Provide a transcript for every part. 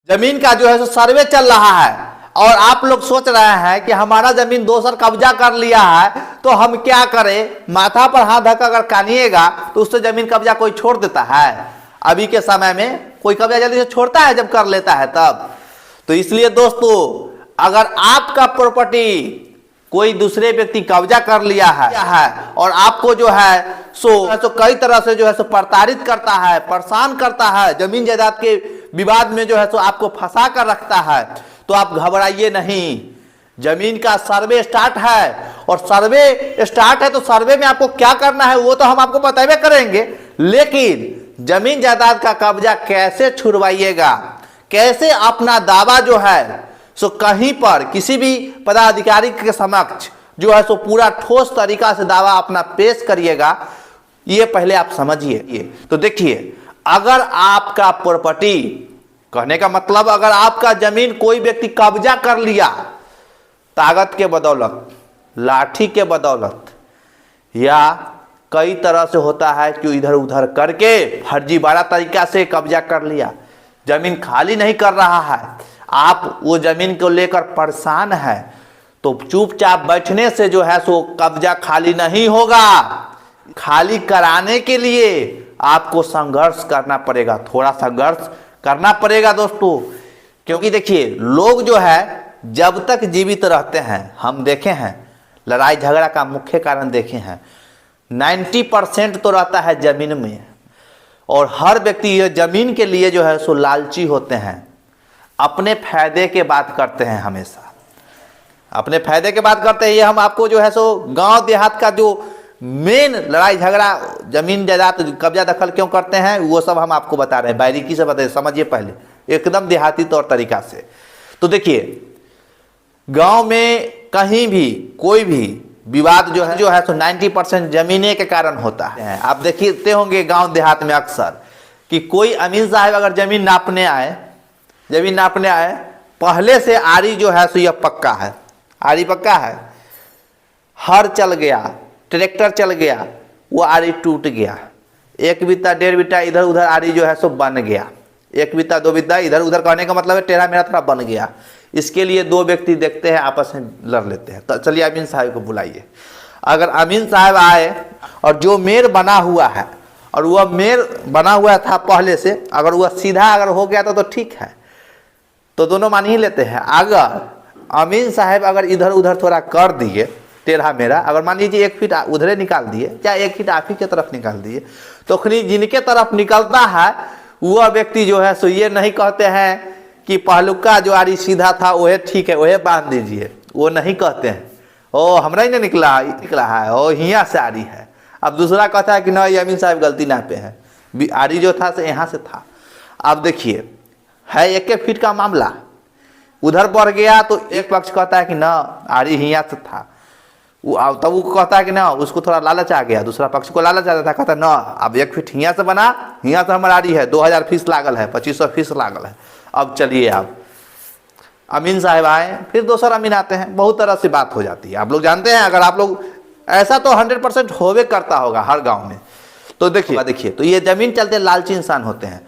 जमीन का जो है सो सर्वे चल रहा है और आप लोग सोच रहे हैं कि हमारा जमीन दोसर कब्जा कर लिया है तो हम क्या करें, माथा पर हाथ धक्का अगर कानिएगा तो उससे जमीन कब्जा कोई छोड़ देता है? अभी के समय में कोई कब्जा जल्दी से छोड़ता है जब कर लेता है तब। तो इसलिए दोस्तों, अगर आपका प्रॉपर्टी कोई दूसरे व्यक्ति कब्जा कर लिया है और आपको जो है सो कई तरह से जो है सो प्रताड़ित करता है, परेशान करता है, जमीन जायदाद के विवाद में जो है सो आपको फंसा कर रखता है, तो आप घबराइए नहीं। जमीन का सर्वे स्टार्ट है और सर्वे स्टार्ट है तो सर्वे में आपको क्या करना है वो तो हम आपको बतावे करेंगे, लेकिन जमीन जायदाद का कब्जा कैसे छुड़वाइएगा, कैसे अपना दावा जो है सो कहीं पर किसी भी पदाधिकारी के समक्ष जो है सो पूरा ठोस तरीका से दावा अपना पेश करिएगा, ये पहले आप समझिए। तो देखिए, अगर आपका प्रॉपर्टी, कहने का मतलब अगर आपका जमीन कोई व्यक्ति कब्जा कर लिया ताकत के बदौलत, लाठी के बदौलत, या कई तरह से होता है कि इधर उधर करके फर्जीवाड़ा तरीका से कब्जा कर लिया, जमीन खाली नहीं कर रहा है, आप वो जमीन को लेकर परेशान है, तो चुपचाप बैठने से जो है सो कब्जा खाली नहीं होगा। खाली कराने के लिए आपको संघर्ष करना पड़ेगा, थोड़ा संघर्ष करना पड़ेगा दोस्तों। क्योंकि देखिए, लोग जो है जब तक जीवित रहते हैं, हम देखे हैं लड़ाई झगड़ा का मुख्य कारण देखे हैं, 90% तो रहता है जमीन में, और हर व्यक्ति ये जमीन के लिए जो है सो लालची होते हैं, अपने फायदे के बात करते हैं, हमेशा अपने फायदे के बात करते हैं। ये हम आपको जो है सो गांव देहात का जो मेन लड़ाई झगड़ा, जमीन जायदाद कब्जा दखल क्यों करते हैं, वो सब हम आपको बता रहे हैं, बारीकी से बताइए, समझिए पहले एकदम देहाती तौर तरीका से। तो देखिए, गांव में कहीं भी कोई भी विवाद जो है सो 90% जमीने के कारण होता है। आप देखते होंगे गांव देहात में अक्सर कि कोई अमीन साहब अगर जमीन नापने आए, पहले से आरी जो है सो यह पक्का है, आरी पक्का है, हर चल गया, ट्रैक्टर चल गया, वो आरी टूट गया, 1 बित्ता 1.5 बित्ता इधर उधर आरी जो है सो बन गया, 1 बित्ता 2 बित्ता इधर उधर कहने का मतलब है टेढ़ा मेढ़ा थोड़ा बन गया। इसके लिए 2 व्यक्ति देखते हैं, आपस में लड़ लेते हैं। तो चलिए अमीन साहब को बुलाइए। अगर अमीन साहब आए और जो मेर बना हुआ है, और वह मेर बना हुआ था पहले से, अगर वह सीधा अगर हो गया तो ठीक है, तो दोनों मान ही लेते हैं। अगर अमीन साहब अगर इधर उधर थोड़ा कर दिए टेढ़ा मेढ़ा, अगर मान लीजिए 1 फीट उधरे निकाल दिए या 1 फीट आप ही के तरफ निकाल दिए, तो जिनके तरफ निकलता है वह व्यक्ति जो है सो ये नहीं कहते हैं कि पहलुका जो आरी सीधा था वह ठीक है, वह बांध दीजिए, वो नहीं कहते हैं, ओ हमरा ही नहीं निकला है, ओ हियाँ से आरी है। अब दूसरा कहता है कि नहीं अमीन साहब गलती ना पे है, आरी जो था से यहाँ से था। अब देखिए, है 1 फीट का मामला, उधर बढ़ गया तो एक पक्ष कहता है कि ना आरी हियाँ से था, तब वो कहता है कि ना उसको थोड़ा लालच आ गया, दूसरा पक्ष को लालच आ जाता है, कहता है ना अब 1 फीट हियाँ से बना, हियाँ से हमारा आरी है, 2000 फीस लागल है, 2500 फीस लागल है। अब चलिए, आप अमीन साहब आए, फिर दूसरा अमीन आते हैं, बहुत तरह से बात हो जाती है। आप लोग जानते हैं, अगर आप लोग ऐसा तो 100% होवे करता होगा हर गांव में। तो देखिए, तो ये जमीन चलते लालची इंसान होते हैं,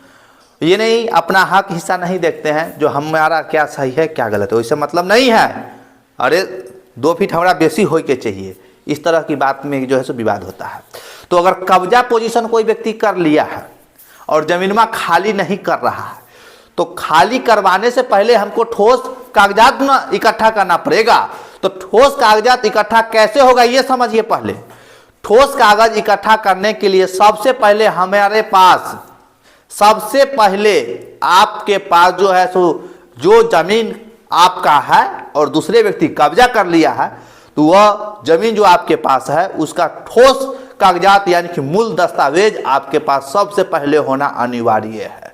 ये नहीं अपना हक हिस्सा नहीं देखते हैं, जो हमारा क्या सही है क्या गलत है, वैसे मतलब नहीं है, अरे 2 फीट हमारा बेसी हो के चाहिए, इस तरह की बात में जो है सो विवाद होता है। तो अगर कब्जा पोजीशन कोई व्यक्ति कर लिया है और जमीन में खाली नहीं कर रहा है, तो खाली करवाने से पहले हमको ठोस कागजात ना इकट्ठा करना पड़ेगा। तो ठोस कागजात इकट्ठा कैसे होगा ये समझिए पहले। ठोस कागज इकट्ठा करने के लिए सबसे पहले आपके पास जो है सो जो जमीन आपका है और दूसरे व्यक्ति कब्जा कर लिया है, तो वह जमीन जो आपके पास है उसका ठोस कागजात यानी कि मूल दस्तावेज आपके पास सबसे पहले होना अनिवार्य है।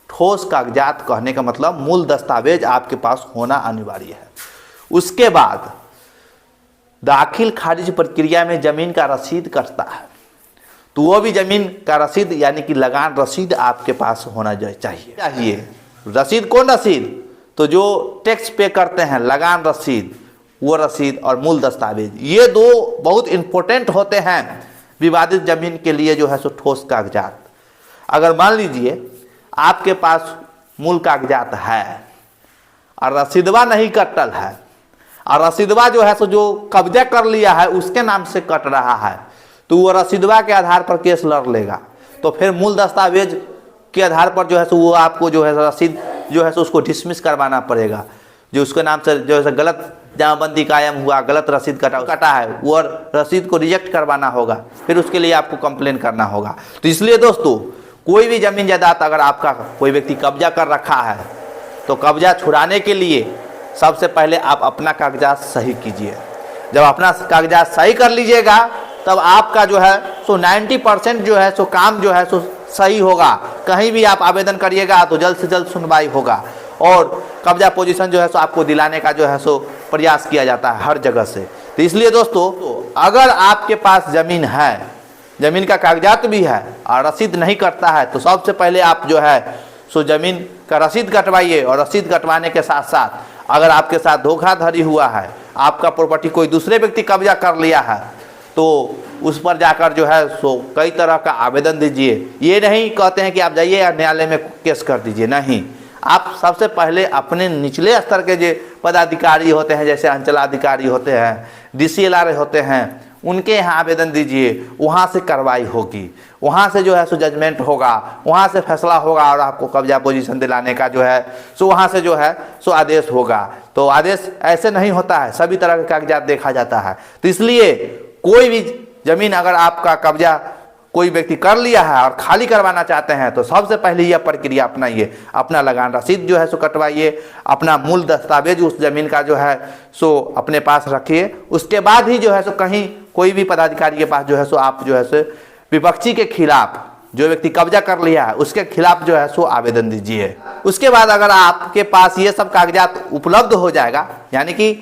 ठोस कागजात कहने का मतलब मूल दस्तावेज आपके पास होना अनिवार्य है। उसके बाद दाखिल खारिज प्रक्रिया में जमीन का रसीद कटता है, तो वो भी जमीन का रसीद यानी कि लगान रसीद आपके पास होना चाहिए। रसीद कौन रसीद? तो जो टैक्स पे करते हैं लगान रसीद, वो रसीद और मूल दस्तावेज, ये 2 बहुत इंपॉर्टेंट होते हैं विवादित जमीन के लिए जो है सो ठोस कागजात। अगर मान लीजिए आपके पास मूल कागजात है और रसीदवा नहीं कटल है, और रसीदवा जो है सो जो कब्जा कर लिया है उसके नाम से कट रहा है, तो वो रसीदवा के आधार पर केस लड़ लेगा। तो फिर मूल दस्तावेज के आधार पर जो है सो वो आपको जो है रसीद जो है सो उसको डिसमिस करवाना पड़ेगा। जो उसके नाम से जो है गलत जमाबंदी कायम हुआ, गलत रसीद कटा है, वो रसीद को रिजेक्ट करवाना होगा, फिर उसके लिए आपको कंप्लेन करना होगा। तो इसलिए दोस्तों, कोई भी जमीन जायदाद अगर आपका कोई व्यक्ति कब्जा कर रखा है तो कब्जा छुड़ाने के लिए सबसे पहले आप अपना कागजात सही कीजिए। जब अपना कागजात सही कर लीजिएगा तब आपका जो है सो 90% जो है सो काम जो है सो सही होगा। कहीं भी आप आवेदन करिएगा तो जल्द से जल्द सुनवाई होगा, और कब्जा पोजीशन जो है सो आपको दिलाने का जो है सो प्रयास किया जाता है हर जगह से। तो इसलिए दोस्तों, अगर आपके पास ज़मीन है, ज़मीन का कागजात भी है और रसीद नहीं कटता है, तो सबसे पहले आप जो है सो ज़मीन का रसीद कटवाइए। और रसीद कटवाने के साथ साथ अगर आपके साथ धोखाधड़ी हुआ है, आपका प्रॉपर्टी कोई दूसरे व्यक्ति कब्जा कर लिया है, तो उस पर जाकर जो है सो कई तरह का आवेदन दीजिए। ये नहीं कहते हैं कि आप जाइए न्यायालय में केस कर दीजिए, नहीं। आप सबसे पहले अपने निचले स्तर के जो पदाधिकारी होते हैं, जैसे अंचलाधिकारी होते हैं, DCLR होते हैं, उनके यहाँ आवेदन दीजिए। वहाँ से कार्रवाई होगी, वहाँ से जो है सो जजमेंट होगा, वहाँ से फैसला होगा, और आपको कब्जा पोजीशन दिलाने का जो है सो वहाँ से जो है सो आदेश होगा। तो आदेश ऐसे नहीं होता है, सभी तरह के कागजात देखा जाता है। तो इसलिए कोई भी ज़मीन अगर आपका कब्जा कोई व्यक्ति कर लिया है और खाली करवाना चाहते हैं, तो सबसे पहले यह प्रक्रिया अपनाइए। अपना लगान रसीद जो है सो कटवाइए, अपना मूल दस्तावेज उस ज़मीन का जो है सो अपने पास रखिए। उसके बाद ही जो है सो कहीं कोई भी पदाधिकारी के पास जो है सो आप जो है सो विपक्षी के खिलाफ, जो व्यक्ति कब्जा कर लिया है उसके खिलाफ जो है सो आवेदन दीजिए। उसके बाद अगर आपके पास ये सब कागजात उपलब्ध हो जाएगा, यानी कि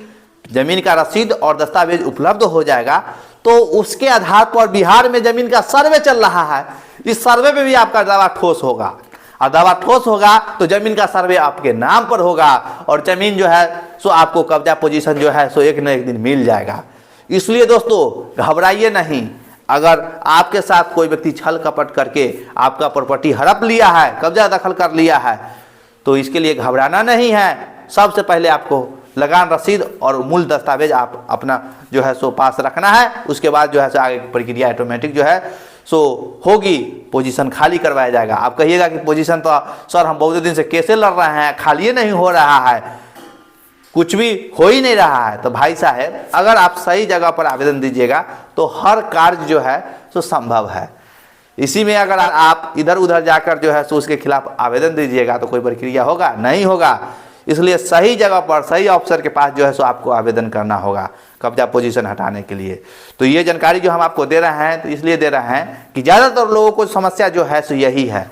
ज़मीन का रसीद और दस्तावेज उपलब्ध हो जाएगा, तो उसके आधार पर बिहार में ज़मीन का सर्वे चल रहा है। इस सर्वे में भी आपका दावा ठोस होगा, और दावा ठोस होगा तो ज़मीन का सर्वे आपके नाम पर होगा, और ज़मीन जो है सो आपको कब्जा पोजीशन जो है सो एक न एक दिन मिल जाएगा। इसलिए दोस्तों, घबराइए नहीं। अगर आपके साथ कोई व्यक्ति छल कपट करके आपका प्रॉपर्टी हड़प लिया है, कब्जा दखल कर लिया है, तो इसके लिए घबराना नहीं है। सबसे पहले आपको लगान रसीद और मूल दस्तावेज आप अपना जो है सो पास रखना है। उसके बाद जो है सो आगे की प्रक्रिया ऑटोमेटिक जो है सो होगी, पोजीशन खाली करवाया जाएगा। आप कहिएगा कि पोजीशन तो सर हम बहुत दिन से कैसे लड़ रहे हैं, खाली नहीं हो रहा है, कुछ भी हो ही नहीं रहा है। तो भाई साहब, अगर आप सही जगह पर आवेदन दीजिएगा तो हर कार्य जो है सो संभव है। इसी में अगर आप इधर उधर जाकर जो है सो उसके खिलाफ आवेदन दीजिएगा तो कोई प्रक्रिया होगा नहीं होगा। इसलिए सही जगह पर सही अफसर के पास जो है सो आपको आवेदन करना होगा कब्जा पोजीशन हटाने के लिए। तो ये जानकारी जो हम आपको दे रहे हैं, तो इसलिए दे रहे हैं कि ज़्यादातर लोगों को समस्या जो है सो यही है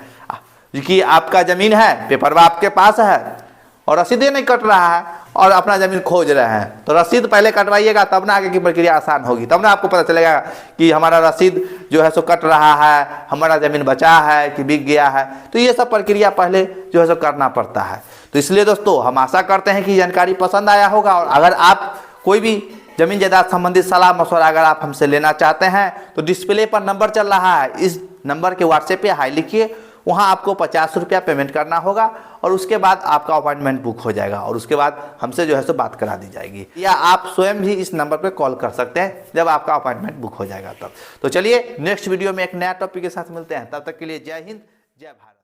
कि आपका ज़मीन है, पेपरवा आपके पास है और रसीद नहीं कट रहा है, और अपना ज़मीन खोज रहे हैं। तो रसीद पहले कटवाइएगा, तब ना आगे की प्रक्रिया आसान होगी, तब ना आपको पता चलेगा कि हमारा रसीद जो है सो कट रहा है, हमारा ज़मीन बचा है कि बिक गया है। तो ये सब प्रक्रिया पहले जो है सो करना पड़ता है। तो इसलिए दोस्तों, हम आशा करते हैं कि जानकारी पसंद आया होगा। और अगर आप कोई भी ज़मीन जायदाद संबंधित सलाह मशवरा अगर आप हमसे लेना चाहते हैं, तो डिस्प्ले पर नंबर चल रहा है, इस नंबर के व्हाट्सएप पे हाई लिखिए। वहाँ आपको 50 रुपया पेमेंट करना होगा, और उसके बाद आपका अपॉइंटमेंट बुक हो जाएगा, और उसके बाद हमसे जो है सो बात करा दी जाएगी। या आप स्वयं भी इस नंबर पर कॉल कर सकते हैं जब आपका अपॉइंटमेंट बुक हो जाएगा तब। तो चलिए नेक्स्ट वीडियो में एक नया टॉपिक के साथ मिलते हैं। तब तक के लिए जय हिंद, जय भारत।